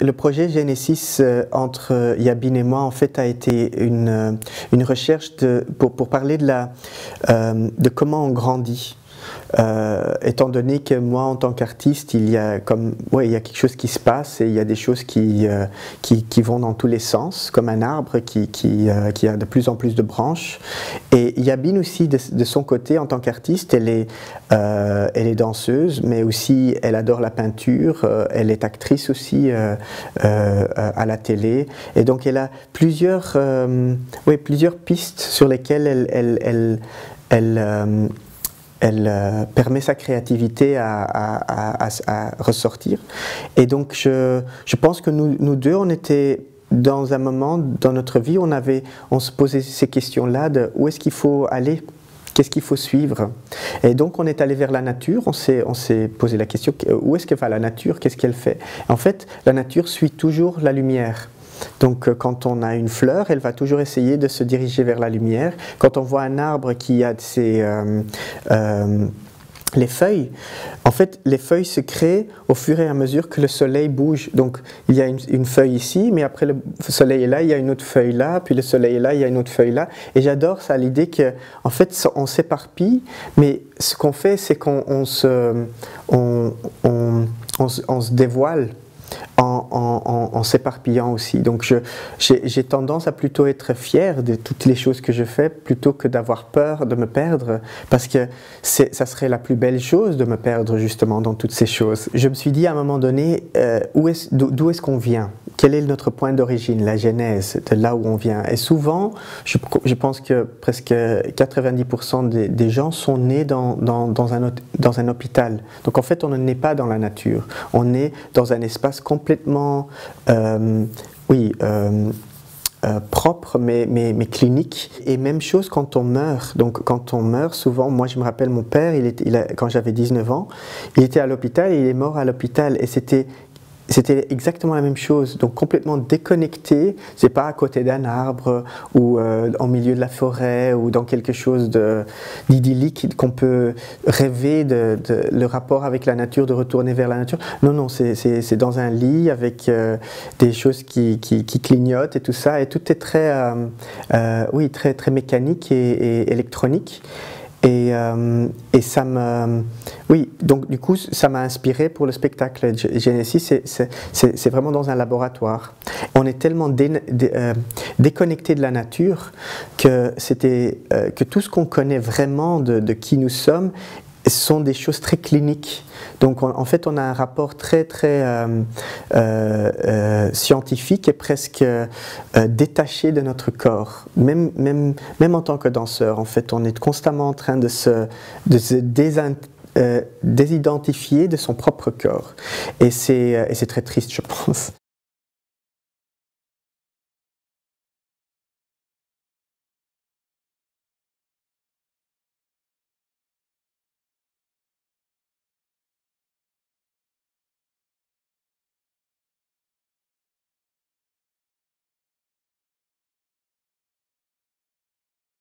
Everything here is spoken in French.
Le projet Genesis entre Yabin et moi en fait a été une recherche pour parler de comment on grandit. Étant donné que moi en tant qu'artiste il y a quelque chose qui se passe et il y a des choses qui vont dans tous les sens comme un arbre qui a de plus en plus de branches, et Yabin aussi de son côté en tant qu'artiste elle est danseuse mais aussi elle adore la peinture, elle est actrice aussi à la télé, et donc elle a plusieurs pistes sur lesquelles elle permet sa créativité à ressortir. Et donc je pense que nous deux, on était dans un moment dans notre vie, on se posait ces questions-là de où est-ce qu'il faut aller, qu'est-ce qu'il faut suivre. Et donc on est allé vers la nature, on s'est posé la question, où est-ce que va la nature, qu'est-ce qu'elle fait. En fait, la nature suit toujours la lumière. Donc quand on a une fleur, elle va toujours essayer de se diriger vers la lumière. Quand on voit un arbre qui a les feuilles, en fait les feuilles se créent au fur et à mesure que le soleil bouge. Donc il y a une feuille ici, mais après le soleil est là, il y a une autre feuille là, puis le soleil est là, il y a une autre feuille là. Et j'adore ça, l'idée qu'en fait on s'éparpille, mais ce qu'on fait c'est qu'on se dévoile en s'éparpillant aussi. Donc j'ai tendance à plutôt être fier de toutes les choses que je fais plutôt que d'avoir peur de me perdre, parce que ça serait la plus belle chose de me perdre justement dans toutes ces choses. Je me suis dit à un moment donné, d'où est-ce qu'on vient? Quel est notre point d'origine, la genèse de là où on vient? Et souvent, je pense que presque 90% des gens sont nés dans un hôpital. Donc en fait, on ne naît pas dans la nature. On est dans un espace complètement, propre, mais clinique. Et même chose quand on meurt. Donc quand on meurt, souvent, moi je me rappelle mon père, quand j'avais 19 ans, il était à l'hôpital et il est mort à l'hôpital. Et c'était exactement la même chose, donc complètement déconnecté. C'est pas à côté d'un arbre ou en milieu de la forêt ou dans quelque chose d'idyllique qu'on peut rêver le rapport avec la nature, de retourner vers la nature. Non, c'est dans un lit avec des choses qui clignotent et tout ça, et tout est très mécanique et électronique. Et ça donc du coup ça m'a inspiré pour le spectacle Genesis. C'est vraiment dans un laboratoire. On est tellement déconnecté de la nature que tout ce qu'on connaît vraiment de qui nous sommes sont des choses très cliniques. Donc en fait on a un rapport très scientifique et presque détaché de notre corps. Même en tant que danseur, en fait on est constamment en train de se désidentifier de son propre corps. Et c'est très triste, je pense.